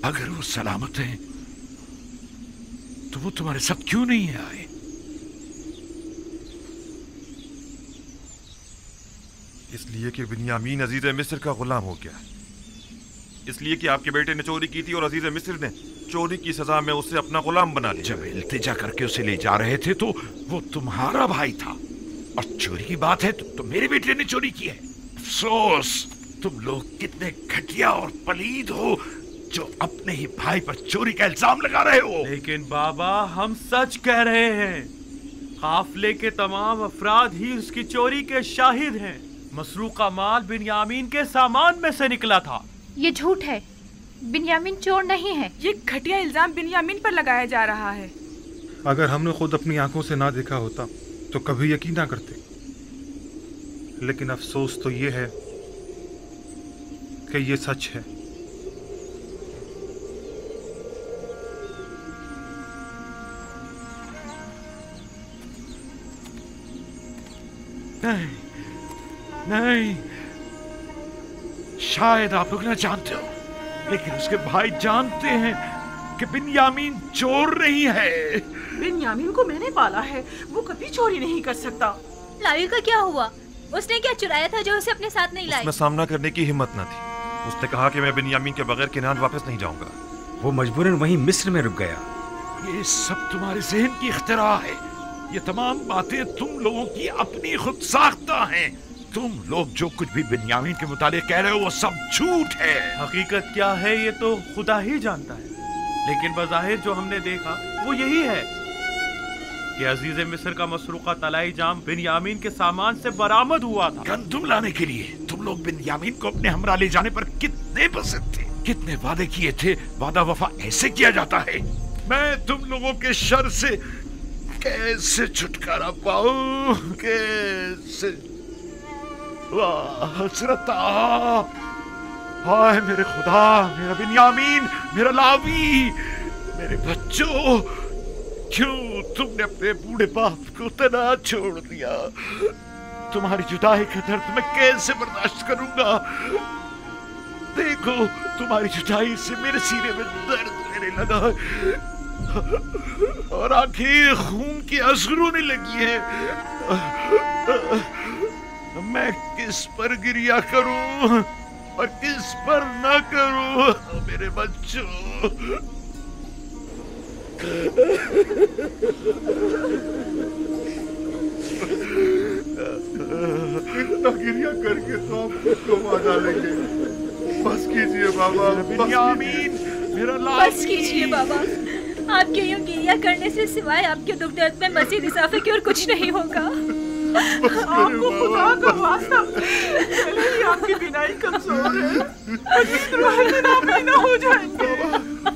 अगर वो सलामत हैं तो वो तुम्हारे साथ क्यों नहीं आए? इसलिए कि बिन्यामीन अजीज मिस्र का गुलाम हो गया। इसलिए कि आपके बेटे ने चोरी की थी और अजीज मिस्र ने चोरी की सजा में उसे अपना गुलाम बना लिया। जब इल्तिजा करके उसे ले जा रहे थे तो वो तुम्हारा भाई था, और चोरी की बात है तो मेरे बेटे ने चोरी की है। अफसोस, तुम लोग कितने घटिया और पलीद हो जो अपने ही भाई पर चोरी का इल्जाम लगा रहे हो। लेकिन बाबा, हम सच कह रहे हैं। काफले के तमाम अफराद ही उसकी चोरी के शाहिद हैं। मसरूका माल बिन्यामीन के सामान में से निकला था। ये झूठ है, बिन्यामीन चोर नहीं है। ये घटिया इल्जाम बिन्यामीन पर लगाया जा रहा है। अगर हमने खुद अपनी आंखों से ना देखा होता तो कभी यकीन ना करते। लेकिन अफसोस तो ये है कि ये सच है। नहीं, नहीं, शायद आप लोग ना जानते हो, लेकिन उसके भाई जानते हैं कि बिन्यामीन चोर नहीं है। बिन्यामीन को मैंने पाला है, वो कभी चोरी नहीं कर सकता। लावी का क्या हुआ? उसने क्या चुराया था जो उसे अपने साथ नहीं लाई? उसमें सामना करने की हिम्मत न थी। उसने कहा कि मैं बिन्यामीन के बगैर किनान वापस नहीं जाऊंगा। वो मजबूरन वहीं मिस्र में रुक गया। ये सब तुम्हारे जहन की इख्तिरा है। ये तमाम बातें तुम लोगों की अपनी खुद साख्ता हैं। तुम लोग जो कुछ भी बिन्यामीन के मुतालिक कह रहे हो वो सब झूठ है। हकीकत क्या है ये तो खुदा ही जानता है, लेकिन बज़ाहिर जो हमने देखा वो यही है कि अजीज मिस्र का मसरूका तलाई जाम बिन्यामीन के सामान से बरामद हुआ था। गंदुम लाने के लिए तुम लोग बिन्यामीन को अपने हमरा ले जाने पर कितने पसंद थे, कितने वादे किए थे। वादा वफा ऐसे किया जाता है। मैं तुम लोगों के शर से कैसे छुटकारा पाऊं? कैसे? वाह हसरता! हाय मेरे खुदा, मेरा बिन्यामीन, मेरा लावी, मेरे बच्चों, क्यों तुमने अपने बूढ़े बाप को तना छोड़ दिया? तुम्हारी जुदाई का दर्द मैं कैसे बर्दाश्त करूंगा? देखो, तुम्हारी जुदाई से मेरे सीने में दर्द रहने लगा और आंखें खून की आंसू रोने लगी है। मैं किस पर गिरिया करूं और किस पर ना करूं? मेरे बच्चों, इतना गिरिया करके तो आप खुद को मार डालेंगे। बस कीजिए बाबा, बिन्यामीन, मेरा लावी। बस कीजिए बाबा, आपके यूं गिरिया करने से सिवाय आपके दुख दर्द में मजीद इजाफे की और कुछ नहीं होगा। आपको खुदा का वास्ता, पहले ही आपकी बिनाई कमजोर है, मजीद रोहनी ना हो जाएंगे।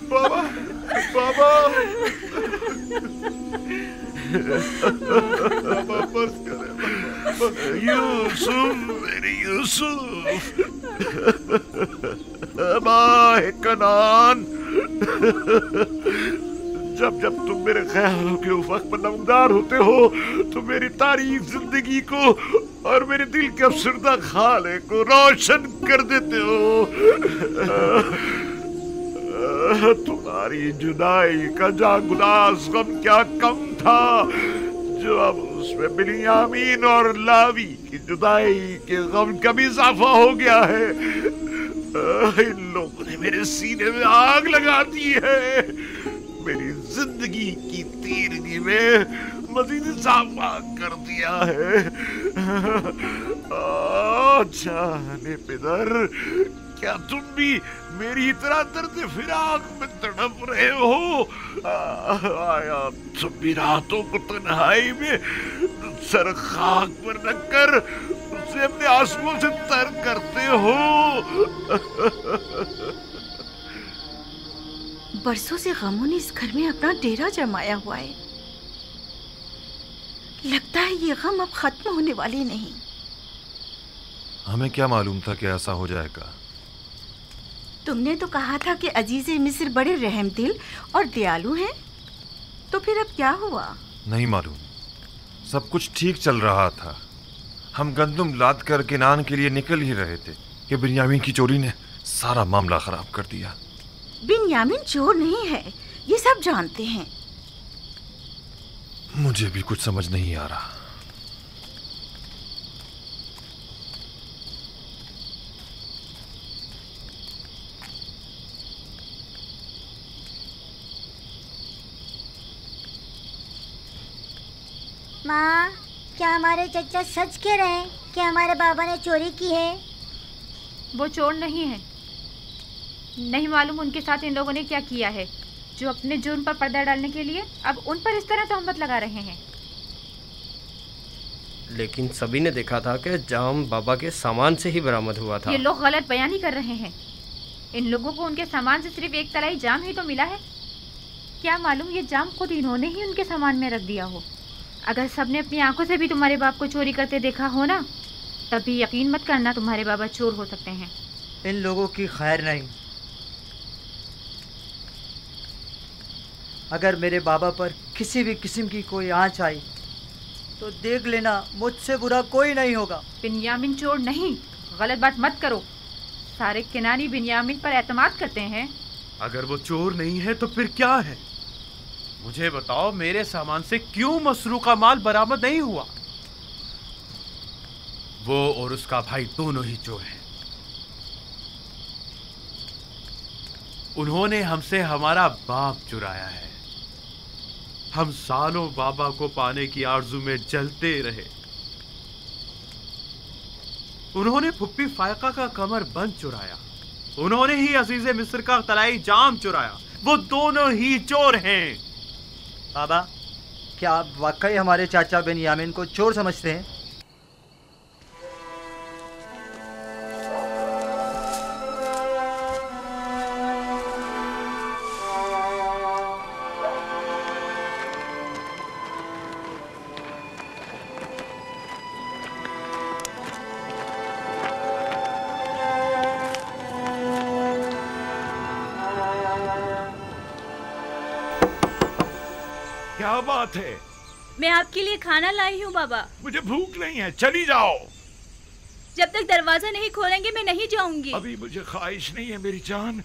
बाबा, बाबा, बाबा बस करें। यूसुफ, मेरे यूसुफ, माहे कनान, जब जब तुम मेरे ख्यालों के उफ़क़ पर नमदार होते हो तो मेरी तारीफ जिंदगी को और मेरे दिल के अफसरदा खाले को रोशन कर देते हो। तुम्हारी जुदाई का जागुदास गम क्या कम था जो अब उसमें बिन्यामीन और लावी की जुदाई के गम का भी इजाफा हो गया है। इन लोगों ने मेरे सीने में आग लगा दी है। मेरी जिंदगी की तीरगी में मजीद इजाफा कर दिया है। जाने पिदर, क्या तुम भी मेरी तरह दर्द फिराक में तड़प रहे हो? आया तुम भी रातों को तन्हाई में सर खाक पर रखकर उसे अपने आंसुओं से तर करते हो? बरसों से गमों ने इस घर में अपना डेरा जमाया हुआ है। लगता है ये गम अब खत्म होने वाले नहीं। हमें क्या मालूम था कि ऐसा हो जाएगा? तुमने तो कहा था कि अजीज मिस्र बड़े रहमदिल और दयालु हैं। तो फिर अब क्या हुआ? नहीं मालूम। सब कुछ ठीक चल रहा था। हम गंदुम लाद कर किनान के लिए निकल ही रहे थे कि बिन्यामीन की चोरी ने सारा मामला खराब कर दिया। बिन्यामीन चोर नहीं है, ये सब जानते हैं। मुझे भी कुछ समझ नहीं आ रहा। माँ, क्या हमारे चचा सच कह रहे हैं कि हमारे बाबा ने चोरी की है? वो चोर नहीं है। नहीं मालूम उनके साथ इन लोगों ने क्या किया है, जो अपने जुर्म पर पर्दा डालने के लिए अब उन पर इस तरह तोहमत लगा रहे हैं। लेकिन सभी ने देखा था कि जाम बाबा के सामान से ही बरामद हुआ था। ये लोग गलत बयानी कर रहे हैं। इन लोगों को उनके सामान से सिर्फ एक तलाई जाम ही तो मिला है। क्या मालूम ये जाम खुद इन्होंने ही उनके सामान में रख दिया हो। अगर सबने अपनी आंखों से भी तुम्हारे बाप को चोरी करते देखा हो ना, तभी यकीन मत करना तुम्हारे बाबा चोर हो सकते हैं। इन लोगों की खैर नहीं। अगर मेरे बाबा पर किसी भी किस्म की कोई आंच आई तो देख लेना, मुझसे बुरा कोई नहीं होगा। बिन्यामीन चोर नहीं, गलत बात मत करो। सारे किनारी बिन्यामीन पर एतमाद करते हैं। अगर वो चोर नहीं है तो फिर क्या है? मुझे बताओ, मेरे सामान से क्यों मसरूका माल बरामद नहीं हुआ? वो और उसका भाई दोनों ही चोर हैं। उन्होंने हमसे हमारा बाप चुराया है। हम सालों बाबा को पाने की आरजू में जलते रहे। उन्होंने फुप्पी फायका का कमर बंद चुराया। उन्होंने ही अजीज मिस्र का तलाई जाम चुराया। वो दोनों ही चोर हैं। बाबा, क्या आप वाकई हमारे चाचा बिन्यामीन को चोर समझते हैं? क्या बात है? मैं आपके लिए खाना लाई हूँ बाबा। मुझे भूख नहीं है, चली जाओ। जब तक दरवाजा नहीं खोलेंगे मैं नहीं जाऊंगी। अभी मुझे ख्वाहिश नहीं है मेरी जान,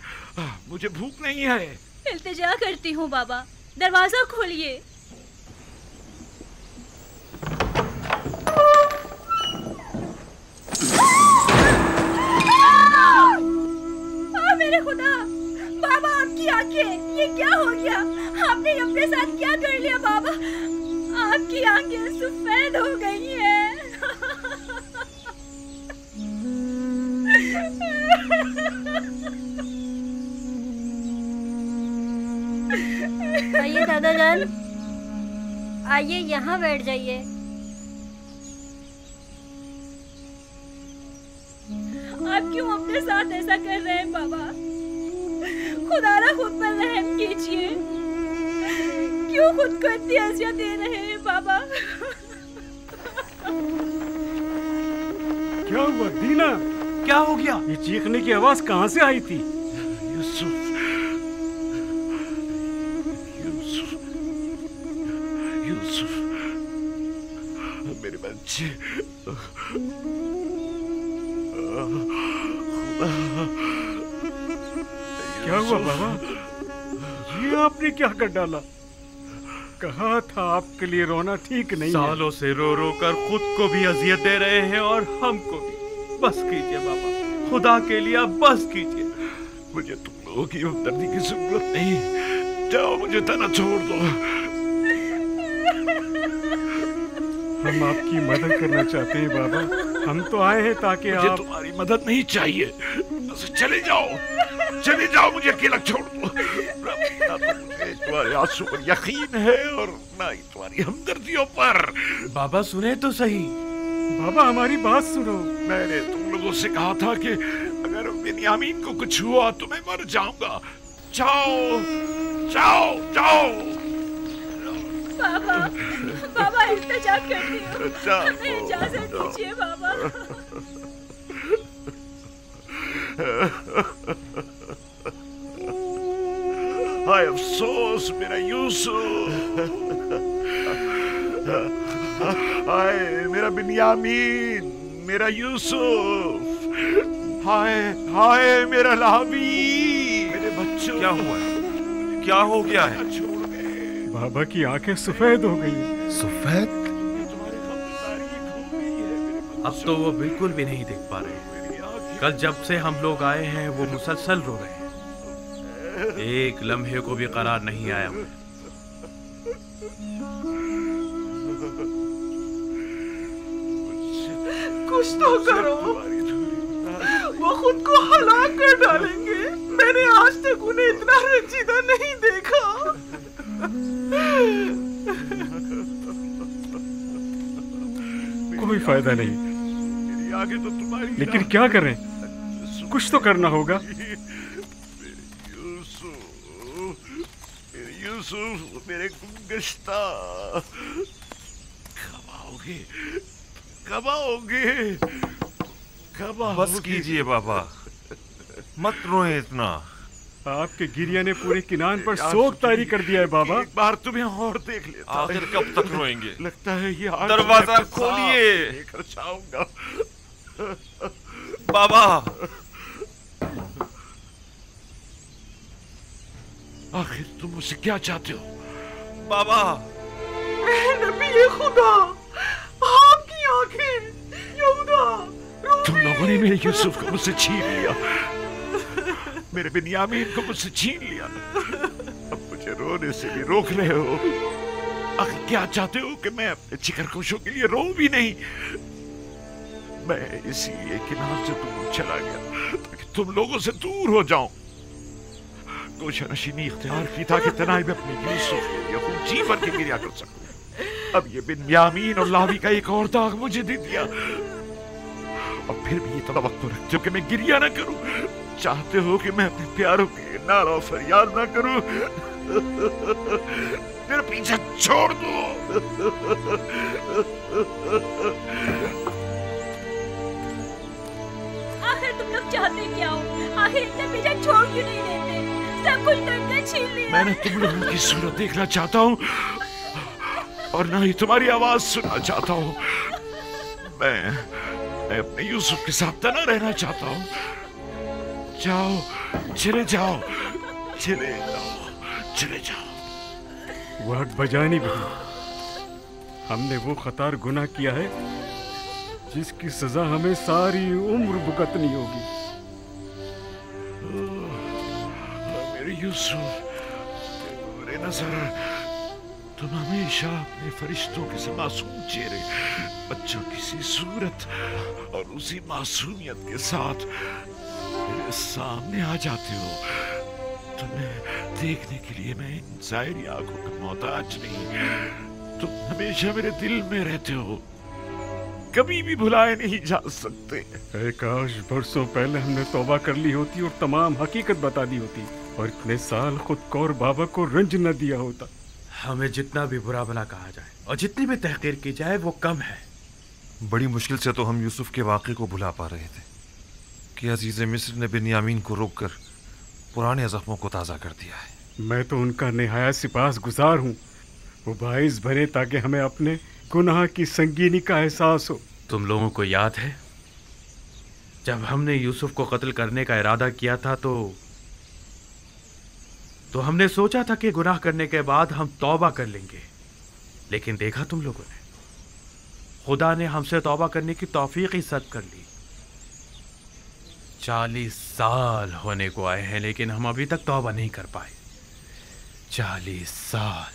मुझे भूख नहीं है। इल्तिजा करती हूँ बाबा, दरवाजा खोलिए। मेरे खुदा, बाबा आपकी आंखें, ये क्या हो गया? आपने अपने साथ क्या कर लिया बाबा? आपकी आंखें सफेद हो गई हैं। आइए दादा जान, आइए यहाँ बैठ जाइए। आप क्यों अपने साथ ऐसा कर रहे हैं बाबा? खुदारा खुद पर रहम कीजिए। क्यों खुद को इतनी अज़ियत दे रहे हैं बाबा? क्या हुआ दीना? क्या हो गया? ये चीखने की आवाज कहाँ से आई थी? यूसुफ, यूसुफ, यूसुफ, मेरे बच्चे। क्या हुआ बाबा? ये आपने क्या कर डाला? कहा था आपके लिए रोना ठीक नहीं है। सालों से रो रो कर खुद को भी अजियत दे रहे हैं और हमको भी। बस कीजिए बाबा, खुदा के लिए अब बस कीजिए। मुझे तुम लोगों की हमदर्दी की जरूरत नहीं। जाओ, मुझे तना छोड़ दो। हम आपकी मदद करना चाहते हैं बाबा। हम तो आए हैं ताकि मुझे आप... तुम्हारी मदद नहीं चाहिए। बस चले जाओ, चले जाओ, मुझे अकेला छोड़ दो। ना तो मुझे तुम्हारे आंसू पर यकीन है और ना ही तुम्हारी हमदर्दियों पर। बाबा सुने तो सही। बाबा हमारी बात सुनो। मैंने तुम लोगों से कहा था कि अगर बिन्यामीन को कुछ हुआ तो मैं मर जाऊंगा। जाओ, जाओ, जाओ। बाबा, बाबा इल्तिजा करती हूँ, हमें इजाजत दीजिए बाबा। हाय अफसोस मेरा यूसुफ, हाय मेरा बिन्यामीन, मेरा यूसुफ, हाय हाय मेरा लावी, मेरे क्या हुआ है? क्या हो गया है? बाबा की आंखें सफेद हो गई हैं। सफेद? अब तो वो बिल्कुल भी नहीं देख पा रहे। कल जब से हम लोग आए हैं वो मुसलसल रो रहे हैं। एक लम्हे को भी करार नहीं आया। कुछ तो करो, वो खुद को हलाक कर डालेंगे। मैंने आज तक उन्हें इतना रंजीदा नहीं देखा। कोई फायदा नहीं, लेकिन क्या करें? कुछ तो करना होगा। यूसुफ, मेरे गुंगश्ता, कब आओगे? कब आओगे? कब आओगे? बस कीजिए बाबा, मत रोए इतना। आपके गिरिया ने पूरे किनान पर शोक तारी कर दिया है बाबा। एक बार तुम्हें और देख लेता। आखिर कब तक रोएंगे? लगता है ये दरवाजा खोलिए। लेकर जाऊंगा। बाबा, आखिर तुम मुझसे क्या चाहते हो? बाबा, नबी खुदा, आपकी आंखें, यहूदा, तुम लोगों ने मेरे यूसुफ को मुझसे छीन लिया, मेरे बिन्यामीन को मुझसे छीन लिया। अब मुझे रोने से भी रोक रहे हो। आखिर क्या चाहते हो कि मैं अपने जिगरगोशों के लिए रो भी नहीं? मैं इसीलिए किनार से दूर चला गया ताकि तुम लोगों से दूर हो जाऊं। गोशनशीनी इख्तियार की था कि तनाई में अपने यूसुफ के लिए खून जी भर के गिरिया कर सकूं। अब ये बिन्यामीन और लावी का एक और दाग मुझे दे दिया, और फिर भी ये तवक्को रखते हो कि मैं गिरिया ना करूं। चाहते हो कि मैं अपने प्यारों के नारा फरियाद ना करूं? मेरा पीछा छोड़ दो। आखिर तुम लोग चाहते क्या हो? आखिर इतना पीछा छोड़ क्यों नहीं देते? सब कुछ तो इनका छीन लिया। मैंने तुम लोगों की सूरत देखना चाहता हूँ और ना ही तुम्हारी आवाज सुनना चाहता हूँ। मैं अपने यूसुफ के साथ तना रहना चाहता हूँ। जाओ, चले जाओ, चले जाओ, चले जाओ। वक्त बजानी बनी, हमने वो खतार गुनाह किया है जिसकी सजा हमें सारी उम्र भुगतनी होगी। मेरे यूसुफ, मेरे नजर, तुम हमेशा अपने फरिश्तों के से मासूम चेहरे, बच्चों की सी सूरत और उसी मासूमियत के साथ मेरे सामने आ जाते हो। तुम्हें देखने के लिए मैं इन ज़ाहिरी आंखों का मोहताज नहीं। तुम हमेशा मेरे दिल में रहते हो, कभी भी भुलाए नहीं जा सकते। काश बरसों पहले हमने तौबा कर ली होती और तमाम हकीकत बता दी होती, और इतने साल खुद को और बाबा को रंज न दिया होता। हमें जितना भी बुरा भला कहा जाए और जितनी भी तहकीर की जाए वो कम है। बड़ी मुश्किल से तो हम यूसुफ के वाक़े को भुला पा रहे थे कि अजीज़ मिस्र ने बिन्यामीन को रोककर पुराने ज़ख्मों को ताज़ा कर दिया है। मैं तो उनका निहायत सिपास गुजार हूँ। वो बाइस बने ताकि हमें अपने गुनाह की संगीनी का एहसास हो। तुम लोगों को याद है जब हमने यूसुफ को कत्ल करने का इरादा किया था तो हमने सोचा था कि गुनाह करने के बाद हम तौबा कर लेंगे, लेकिन देखा तुम लोगों ने, खुदा ने हमसे तौबा करने की तौफीक ही सद कर ली। 40 साल होने को आए हैं लेकिन हम अभी तक तौबा नहीं कर पाए। 40 साल।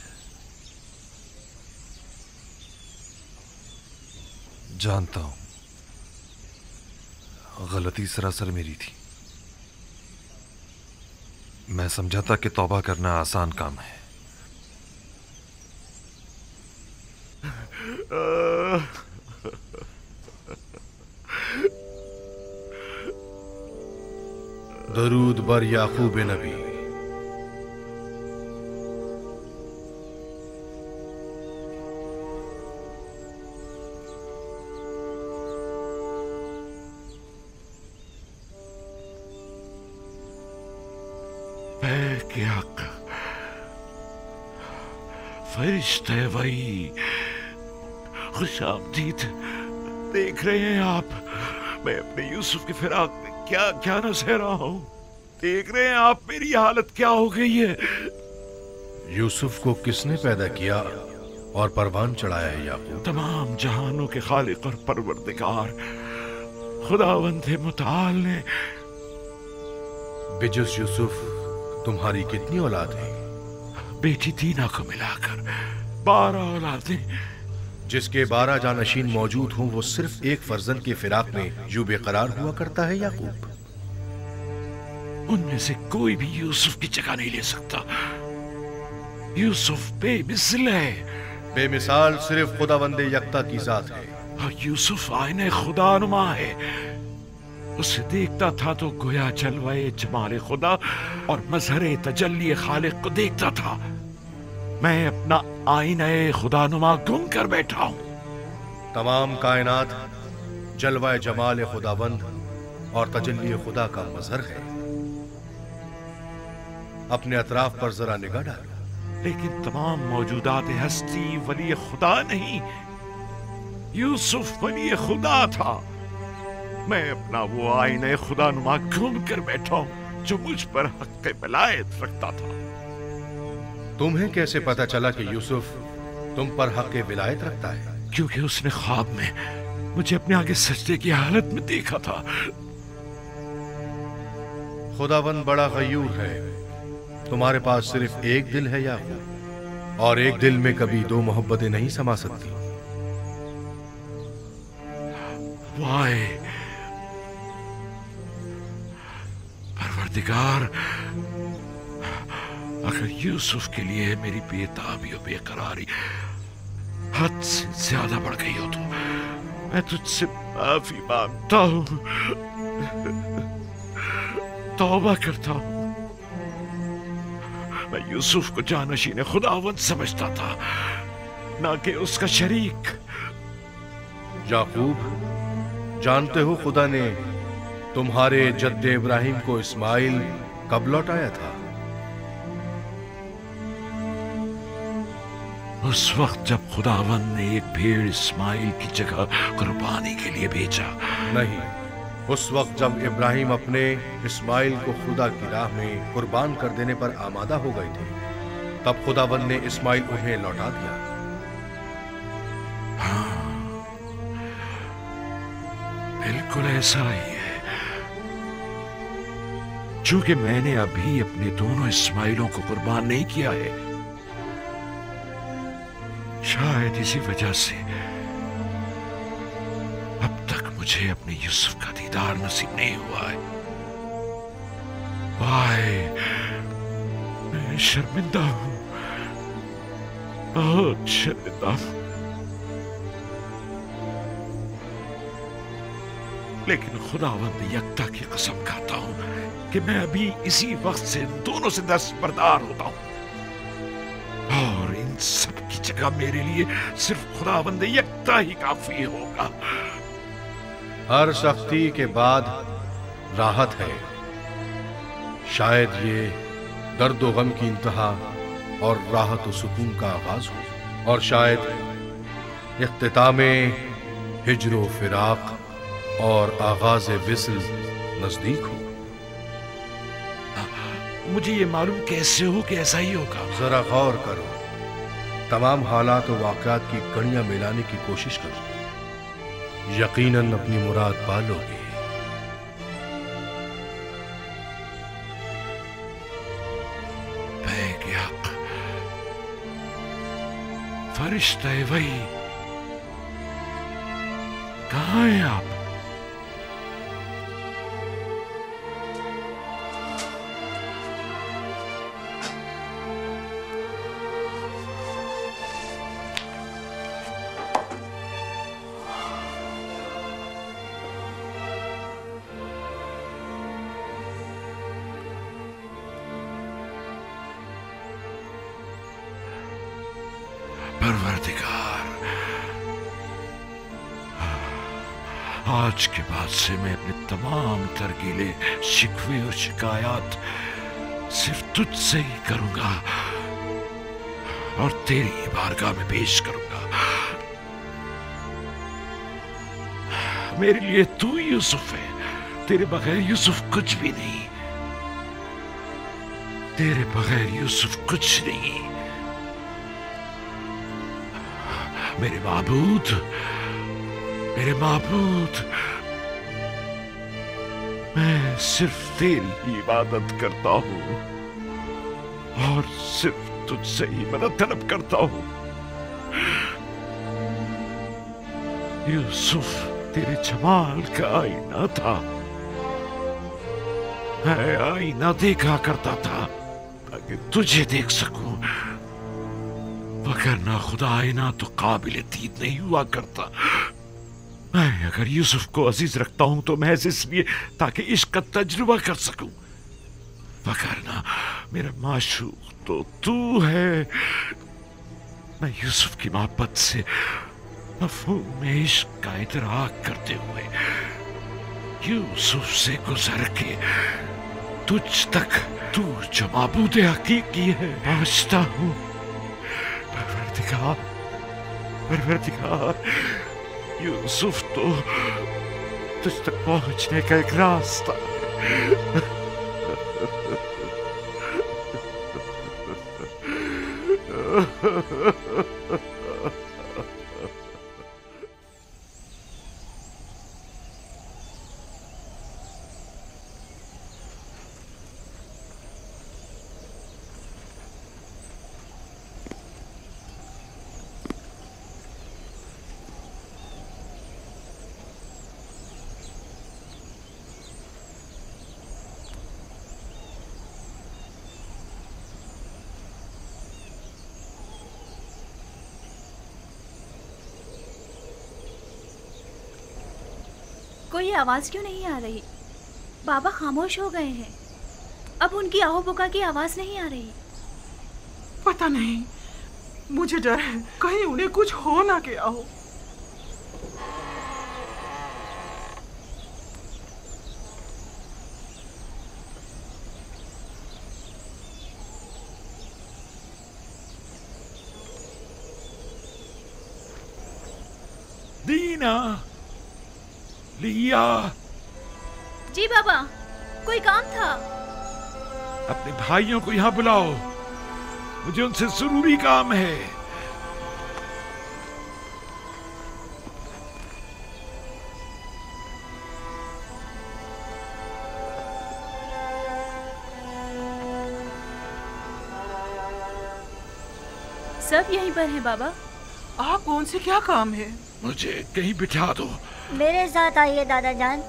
जानता हूं, गलती सरासर मेरी थी। मैं समझा था कि तौबा करना आसान काम है। दरूद बर याकूब नबी। क्या फरिश्ते वही, खुशामदीद। देख रहे हैं आप, मैं अपने यूसुफ की फिराक में क्या क्या न सह रहा हूं। देख रहे हैं आप मेरी हालत क्या हो गई है। यूसुफ को किसने पैदा किया और परवान चढ़ाया है याकूब? तमाम जहानों के खालिक और परवरदिगार खुदावंद मुताल ने। बिजुस यूसुफ तुम्हारी कितनी औलाद है? बेटी दीना को मिलाकर 12 औलादें। जिसके 12 जानशीन मौजूद हों वो सिर्फ एक फर्जंद के फिराक में यूं बेकरार हुआ करता है याकूब? उनमें से कोई भी यूसुफ की जगह नहीं ले सकता। यूसुफ बेमिसाल है। बेमिसाल सिर्फ खुदावंदे यकता की जात है। और यूसुफ आईने खुदानुमा है। उसे देखता था तो गोया जलवाए जमाले खुदा और मजहरे तजल्ली खालिक को देखता था। मैं अपना आईने खुदानुमा गुम कर बैठा हूं। तमाम कायनात जलवाए जमाल खुदावंद और तजल्ली खुदा का मजहर है। अपने अतराफ पर जरा निगाह डालो। लेकिन तमाम मौजूदात हस्ती वली खुदा नहीं, यूसुफ वली खुदा था। मैं अपना वो आईने खुदानुमा गुम कर बैठा हूं जो मुझ पर हक़ वलायत रखता था। तुम्हें कैसे पता चला कि यूसुफ तुम पर हक़ विलायत रखता है? क्योंकि उसने ख्वाब में मुझे अपने आगे सजदे की हालत में देखा था। खुदावंद बड़ा गयूर है। तुम्हारे पास सिर्फ एक दिल है याकूब, और एक दिल में कभी दो मोहब्बतें नहीं समा सकती। वाह परवरदिगार, अगर यूसुफ के लिए मेरी बेताबी और बेकरारी हद से ज्यादा बढ़ गई हो तो मैं तुझसे माफी मांगता हूं, तौबा करता हूं। मैं यूसुफ को जानशीन खुदावंद समझता था, ना कि उसका शरीक। याकूब, जानते हो खुदा ने तुम्हारे जद्दे इब्राहिम को इस्माइल कब लौटाया था? उस वक्त जब खुदावंद ने एक भेड़ इस्माइल की जगह कुर्बानी के लिए भेजा। नहीं, उस वक्त जब इब्राहिम अपने इस्माइल को खुदा की राह में कुर्बान कर देने पर आमादा हो गए थे, तब खुदावंद ने इस्माइल उन्हें लौटा दिया। हाँ, बिल्कुल ऐसा ही है। चूंकि मैंने अभी अपने दोनों इस्माइलों को कुर्बान नहीं किया है, शायद इसी वजह से अब तक मुझे अपने यूसुफ का दीदार नसीब नहीं हुआ है। वाहे, मैं शर्मिंदा हूं, बहुत शर्मिंदा हूं। लेकिन खुदावंद यकता की कसम खाता हूं कि मैं अभी इसी वक्त से दोनों से दस्तबरदार होता हूं, और इन सब की जगह मेरे लिए सिर्फ खुदावंद यकता ही काफी होगा। हर सख्ती के बाद राहत है। शायद ये दर्द व गम की इंतहा और राहत व सुकून का आगाज हो, और शायद इख्तितामे हिज्र व फिराक और आगाज विस्ल नजदीक हो। मुझे ये मालूम कैसे हो कि ऐसा ही होगा? जरा गौर करो, तमाम हालात और वाक़यात की कड़ियां मिलाने की कोशिश करो, यकीनन अपनी मुराद पा लोगे। बैग-ए-हक़, फरिश्ते वही, कहाँ हैं आप? परवरदिगार, आज के बाद से मैं अपने तमाम तरगीले, शिकवे और शिकायत सिर्फ तुझसे ही करूंगा और तेरी बारगाह में पेश करूंगा। मेरे लिए तू यूसुफ है, तेरे बगैर यूसुफ कुछ भी नहीं। तेरे बगैर यूसुफ कुछ नहीं। मेरे माबूद, मेरे माबूद, मैं सिर्फ तेरी इबादत करता हूँ और सिर्फ तुझसे ही मदद तलब करता हूँ। यूसुफ तेरे जमाल का आईना था। मैं आईना देखा करता था ताकि तुझे देख सकूं, वरना खुदा आईना तो काबिल दीद नहीं हुआ करता। मैं अगर यूसुफ को अजीज रखता हूं तो महज इसलिए ताकि इश्क का तजुर्बा कर सकूं, वरना मेरा माशूक तो तू है। मैं यूसुफ की मोहब्बत से मफ़हूम में इश्क का इदराक करते हुए यूसुफ से गुजर के तुझ तक, तू जो माबूद हकीकी है, पहुंचता हूं। परवरदिगार, परवरदिगार, यूसुफ तो तुझ तक पहुंचने का एक रास्ता है। कोई आवाज क्यों नहीं आ रही? बाबा खामोश हो गए हैं। अब उनकी आहो पुकार की आवाज नहीं आ रही। पता नहीं, मुझे डर है कहीं उन्हें कुछ हो ना गया हो। दीना, लिया। जी बाबा, कोई काम था? अपने भाइयों को यहाँ बुलाओ, मुझे उनसे जरूरी काम है। सब यहीं पर हैं बाबा। आप कौन से क्या काम है? मुझे कहीं बिठा दो। मेरे साथ आइए दादा जान।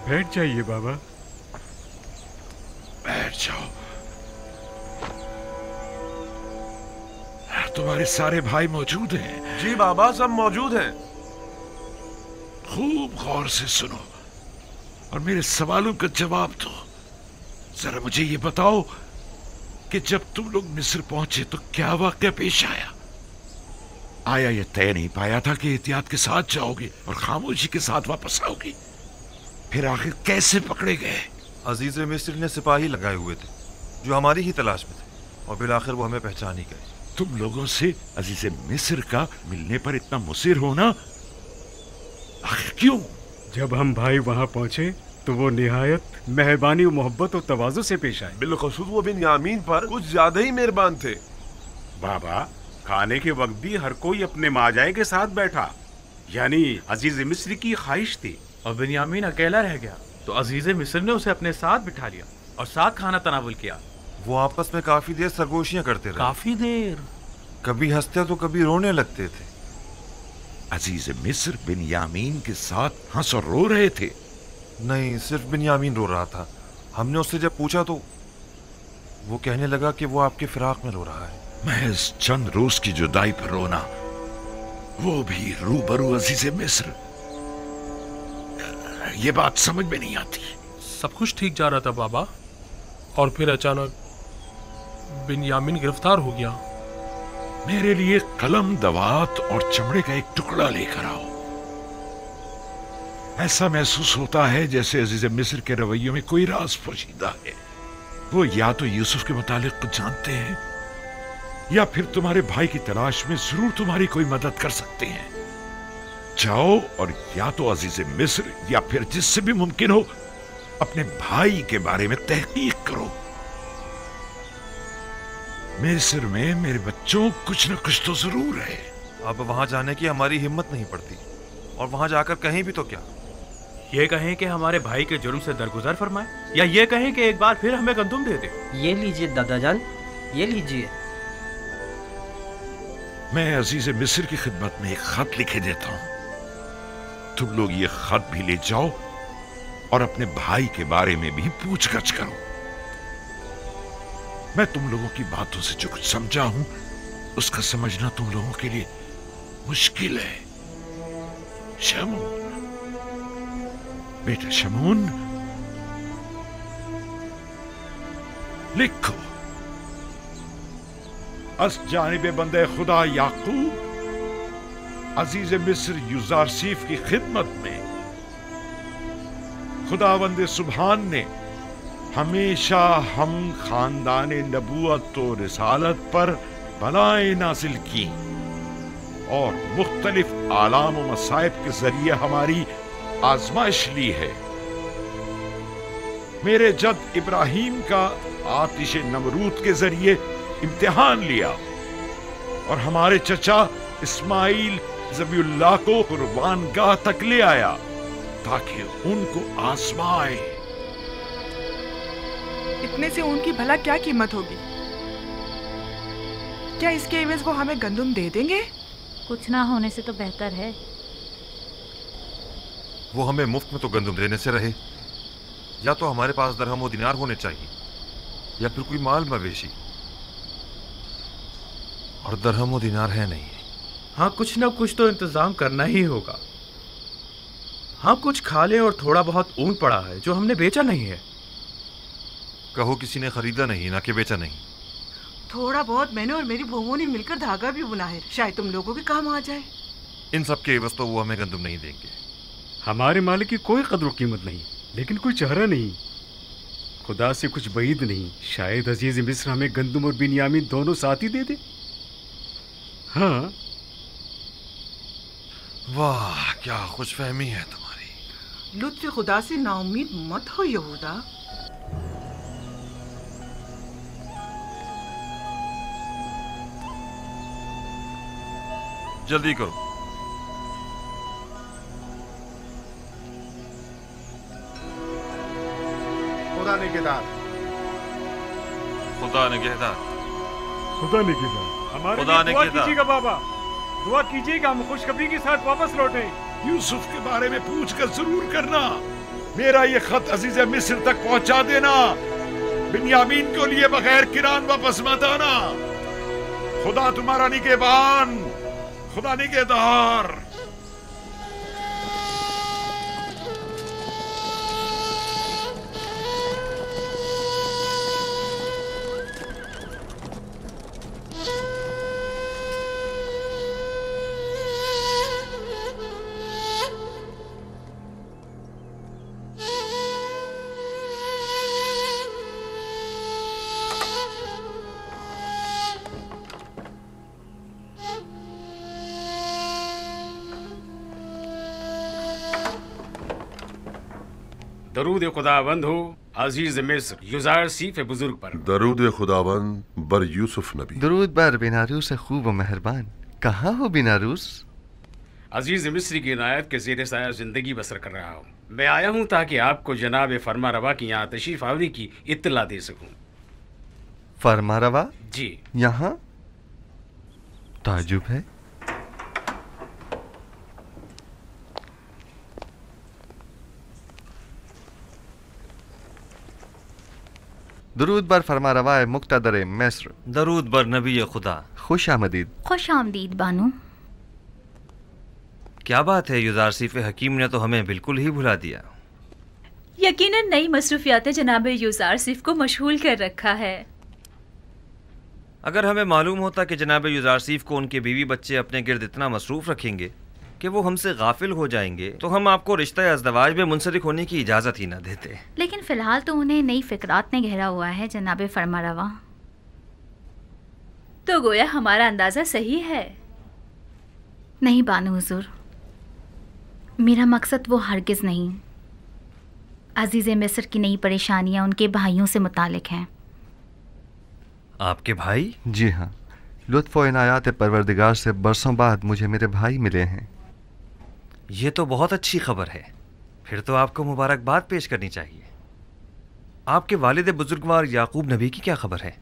बैठ जाइए बाबा। बैठ जाओ। तुम्हारे सारे भाई मौजूद हैं? जी बाबा, सब मौजूद हैं। खूब गौर से सुनो और मेरे सवालों का जवाब दो। जरा मुझे ये बताओ कि जब तुम लोग मिस्र पहुंचे तो क्या वाकया पेश आया? आया ये तय नहीं पाया था कि एहतियात के साथ जाओगे और खामोशी के साथ वापस आओगे? फिर आखिर कैसे पकड़े गए? अजीज मिस्र ने सिपाही लगाए हुए थे जो हमारी ही तलाश में थे और बिलाखिर वो हमें पहचान ही गए। तुम लोगों से अजीज मिस्र का मिलने पर इतना मुसिर होना आखिर क्यों? जब हम भाई वहां पहुंचे तो वो निहायत मेहरबानी और मोहब्बत और तवाज़ु से पेश आए। बिलखुसूस वो बिन्यामीन पर कुछ ज्यादा ही मेहरबान थे। बाबा, खाने के वक्त भी हर कोई अपने माजाए के साथ बैठा, यानी अजीज मिस्र की ख्वाहिश थी। और बिन्यामीन अकेला रह गया तो अजीज मिस्र ने उसे अपने साथ बिठा लिया और साथ खाना तनावुल किया। वो आपस में काफी देर सरगोशियां करते रहे। काफी देर? कभी हंसते तो कभी रोने लगते थे। अजीज मिस्र बिन्यामीन के साथ हंस और रो रहे थे? नहीं, सिर्फ बिन्यामीन रो रहा था। हमने उससे जब पूछा तो वो कहने लगा कि वो आपके फिराक में रो रहा है। महज चंद रोज की जुदाई पर रोना, वो भी रूबरू अजीज मिस्र। ये बात समझ में नहीं आती। सब कुछ ठीक जा रहा था बाबा, और फिर अचानक बिन्यामीन गिरफ्तार हो गया। मेरे लिए कलम, दवात और चमड़े का एक टुकड़ा लेकर आओ। ऐसा महसूस होता है जैसे अजीज मिस्र के रवैयों में कोई राज पोशीदा है। वो या तो यूसुफ के मुतालिक कुछ जानते हैं या फिर तुम्हारे भाई की तलाश में जरूर तुम्हारी कोई मदद कर सकते हैं। जाओ और या तो अजीज मिस्र या फिर जिससे भी मुमकिन हो अपने भाई के बारे में तहकीक करो। मिस्र में मेरे बच्चों कुछ न कुछ तो जरूर है। अब वहां जाने की हमारी हिम्मत नहीं पड़ती, और वहां जाकर कहीं भी तो क्या, ये कहें कि हमारे भाई के जुर्म से दरगुजर फरमाए, या ये कहें कि एक बार फिर हमें गंदुम दे दे। ये लीजिए दादाजान, ये लीजिए। मैं अजीज मिस्र की खिदमत में एक खत लिखे देता हूं। तुम लोग ये खत भी ले जाओ और अपने भाई के बारे में भी पूछगछ करो। मैं तुम लोगों की बातों से जो कुछ समझा हूं उसका समझना तुम लोगों के लिए मुश्किल है। शमून, बेटा शमून, लिखो। अस जानिब बंदे खुदा याकूब अजीज मिस्र युजारसीफ की खिदमत में खुदावंद सुबहान ने हमेशा हम खानदान नबूवत और रिसालत पर बलाएं नाजिल की और मुख्तलिफ आलाम व मसाइब के जरिए हमारी आजमाइश ली है। मेरे जद इब्राहिम का आतिश नमरूद के जरिए इम्तिहान लिया और हमारे चचा इस्माइल ज़बीउल्लाह को कुर्बानगाह तक ले आया ताकि उनको आजमाए। इतने से उनकी भला क्या कीमत होगी? क्या इसके एवज वो हमें गंदुम दे देंगे? कुछ ना होने से तो बेहतर है। वो हमें मुफ्त में तो गंदुम देने से रहे, या तो हमारे पास दरहम व दिनार होने चाहिए या फिर कोई माल मवेशी, और दरहम व दिनार है नहीं। हाँ, कुछ ना कुछ तो इंतजाम करना ही होगा। हाँ, कुछ खा ले, और थोड़ा बहुत ऊन पड़ा है जो हमने बेचा नहीं है। कहो किसी ने खरीदा नहीं, ना कि बेचा नहीं। थोड़ा बहुत मैंने और मेरी बहुओं ने मिलकर धागा भी बुना है, शायद तुम लोगों के काम आ जाए। इन सब के एवज तो वो हमें गंदुम नहीं देंगे। हमारे मालिक की कोई कदर कीमत नहीं, लेकिन कोई चेहरा नहीं, खुदा से कुछ बईद नहीं। शायद अजीज मिस्र हमें गंदुम और बिन्यामीन दोनों साथ ही दे दे। हाँ, वाह क्या खुशफहमी है तुम्हारी। लुत्फ़ खुदा से नाउम्मीद मत हो यहूदा। जल्दी करो। खुदा निगहदार, खुदा निगहदार, खुदा निगहदार। हमारे खुदा लिए दुआ निगहदार। कीजिएगा बाबा, दुआ कीजिएगा हम खुशखबरी के साथ वापस लौटें। यूसुफ के बारे में पूछकर जरूर करना। मेरा ये खत अजीज मिस्र तक पहुंचा देना। बिन्यामीन को लिए बगैर किरान वापस मत आना। खुदा तुम्हारा निगहबान, खुदा निगहदार। दरूद खुदावंद हो अजीज मिस्र युजारसीफ बुजुर्ग पर। दरूद खुदावंद बर यूसुफ नबी। दरूद बर बिनारूस खूब व मेहरबान। कहाँ हो बिनारूस? अजीज मिस्र की इनायत के ज़ेर साया जिंदगी बसर कर रहा हूँ। मैं आया हूँ ताकि आपको जनाब फरमा रवा की यहाँ तशरीफ आवरी की इत्तला दे सकूँ। फरमा रवा जी, यहाँ ताजुब है। दरूद बर फरमा रवाए मुक्तदर मिस्र। दरूद बर नबी खुदा। खुश आमदीद। खुश आमदीद बानू। क्या बात है, युजारसीफ हकीम ने तो हमें बिल्कुल ही भुला दिया। यकीनन नई मसरूफियात जनाब युजारसीफ को मशगूल कर रखा है। अगर हमें मालूम होता कि जनाब युजारसीफ को उनके बीवी बच्चे अपने गिर्द इतना मसरूफ़ रखेंगे कि वो हमसे गाफिल हो जाएंगे, तो हम आपको रिश्ता अज़दवाज में मुंसलिक होने की इजाज़त ही न देते। लेकिन फ़िलहाल तो उन्हें नई फ़िक्रात ने घेरा हुआ है जनाब फरमारवा। तो गोया हमारा अंदाज़ा सही है। नहीं बानो हुजूर, मेरा मकसद वो हरगिज़ नहीं। अजीज़ मिस्र की नई परेशानियां उनके भाइयों से मुतालिक हैं। आपके भाई? जी हाँ, लुत्फ़ व इनायात परवरदिगार से बरसों बाद मुझे मेरे भाई मिले हैं। ये तो बहुत अच्छी खबर है। फिर तो आपको मुबारकबाद पेश करनी चाहिए। आपके वालिद बुजुर्गवार याकूब नबी की क्या खबर है?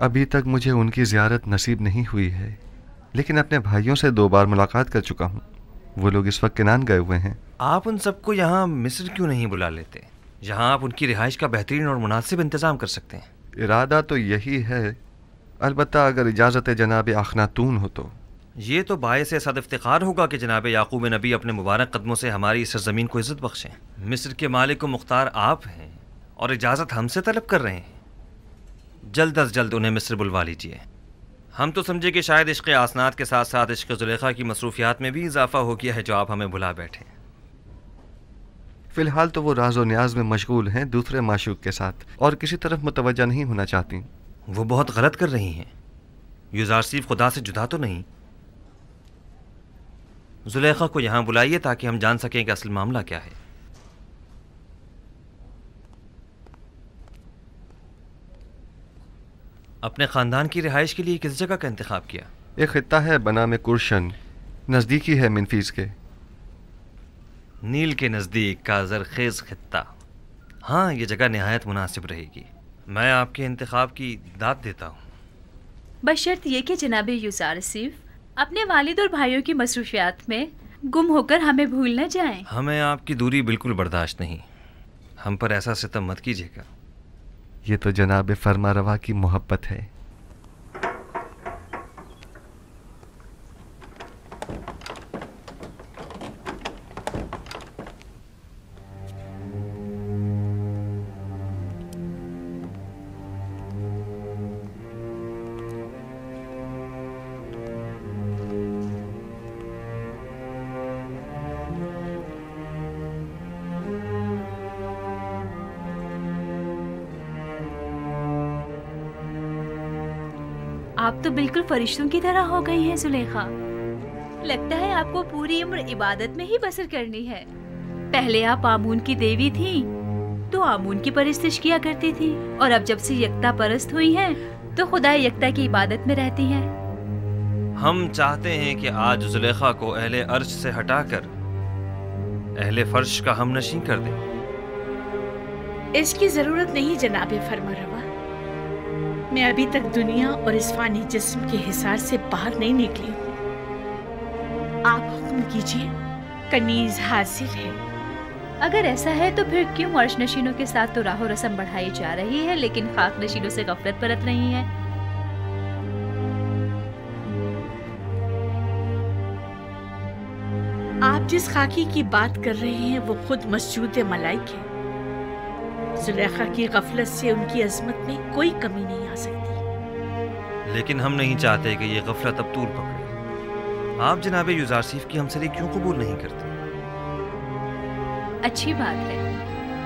अभी तक मुझे उनकी ज़ियारत नसीब नहीं हुई है, लेकिन अपने भाइयों से 2 बार मुलाकात कर चुका हूँ। वो लोग इस वक्त किनान गए हुए हैं। आप उन सबको यहाँ मिस्र क्यों नहीं बुला लेते? यहाँ आप उनकी रिहाइश का बेहतरीन और मुनासिब इंतज़ाम कर सकते हैं। इरादा तो यही है, अलबत्ता अगर इजाज़त जनाब अखनातून हो तो। ये तो बायस सद इफ्तिखार होगा कि जनाब याकूब नबी अपने मुबारक कदमों से हमारी इस सरज़मीन को इज़्ज़त बख्शें। मिस्र के मालिक व मुख्तार आप हैं और इजाज़त हमसे तलब कर रहे हैं। जल्द अज जल्द उन्हें मिस्र बुलवा लीजिए। हम तो समझे कि शायद इश्क़ आसनात के साथ साथ इश्क़ ज़ुलेखा की मसरूफियात में भी इजाफ़ा हो गया है जो आप हमें भुला बैठे। फ़िलहाल तो वो राज़ व न्याज में मशगूल हैं दूसरे माशूक के साथ, और किसी तरफ मुतवज्जा नहीं होना चाहती। वो बहुत गलत कर रही हैं। यूज़ारसीफ खुदा से जुदा तो नहीं? ज़ुलेखा को यहाँ बुलाइए ताकि हम जान सकें कि असल मामला क्या है। अपने ख़ानदान की रिहाइश के लिए किस जगह का इंतखाब किया? एक खित्ता है बना में कुर्शन, नज़दीकी है मिनफीस के। नील के नज़दीक का ज़रखेज़ खित्ता। हाँ, ये जगह नहायत मुनासिब रहेगी। मैं आपके इंतखाब की दाद देता हूँ, बशर्त ये कि जनाब यूज़ारसीफ अपने वालिद और भाइयों की मसरूफियात में गुम होकर हमें भूल न जाएं। हमें आपकी दूरी बिल्कुल बर्दाश्त नहीं। हम पर ऐसा सितम मत कीजिएगा। ये तो जनाब फरमारवा की मोहब्बत है। आप तो बिल्कुल फरिश्तों की तरह हो गई हैं ज़ुलेखा। लगता है आपको पूरी उम्र इबादत में ही बसर करनी है। पहले आप आमून की देवी थी तो आमून की परस्तिश किया करती थी, और अब जब से यकता परस्त हुई हैं तो खुदा यकता की इबादत में रहती हैं। हम चाहते हैं कि आज ज़ुलेखा को अहले अर्श से हटाकर अहले फर्श का हमनशीं कर दें। इसकी जरूरत नहीं जनाब फरमारवा। मैं अभी तक दुनिया और इस फानी जिस्म के हिसार से बाहर नहीं निकली हूँ। आप हुक्म कीजिए, कनीज हासिल है। अगर ऐसा है तो फिर क्यों अर्श नशीनों के साथ तो राहो रस्म बढ़ाई जा रही है, लेकिन खाक नशीनों से गफलत बरत रही है? आप जिस खाकी की बात कर रहे हैं वो खुद मस्जूद मलाइक है। ज़ुलेखा की गफलत से उनकी अजमत में कोई कमी नहीं आ सकती। लेकिन हम नहीं चाहते कि ये गफलत अब तूल पकड़े। आप जनाब यूज़ारसीफ की हमसरी क्यों कबूल नहीं करते? अच्छी बात है।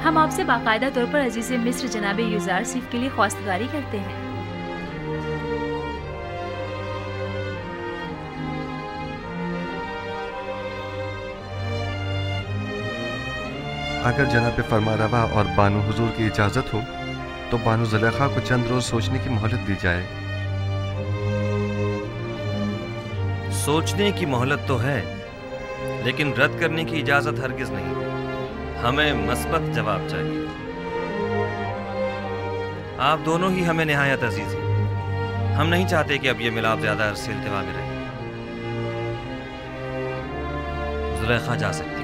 हम आपसे बाकायदा तौर पर अजीज़ मिस्र जनाब यूज़ारसीफ के लिए ख्वास्तगारी करते हैं। अगर जनाब फरमारवा और बानो हुजूर की इजाज़त हो तो बानो ज़ुलेखा को चंद रोज़ सोचने की मोहलत दी जाए। सोचने की मोहलत तो है, लेकिन रद्द करने की इजाज़त हरगिज़ नहीं। हमें मस्बत जवाब चाहिए। आप दोनों ही हमें निहायत अजीज़ हैं। हम नहीं चाहते कि अब ये मिलाप ज़्यादा अरसे इल्तिवा में रहे। ज़ुलेखा जा सकती है।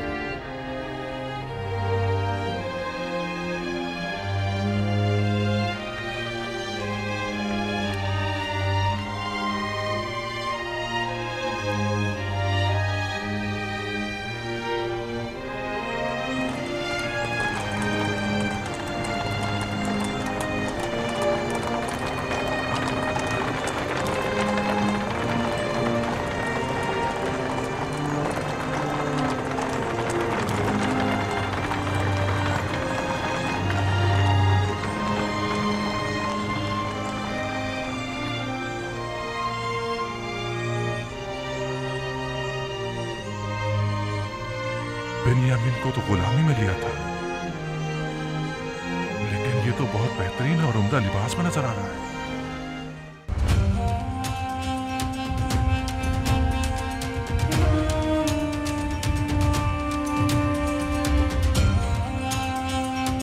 बेनियामीन को तो गुलामी में लिया था, लेकिन ये तो बहुत बेहतरीन और उम्दा लिबास में नजर आ रहा है।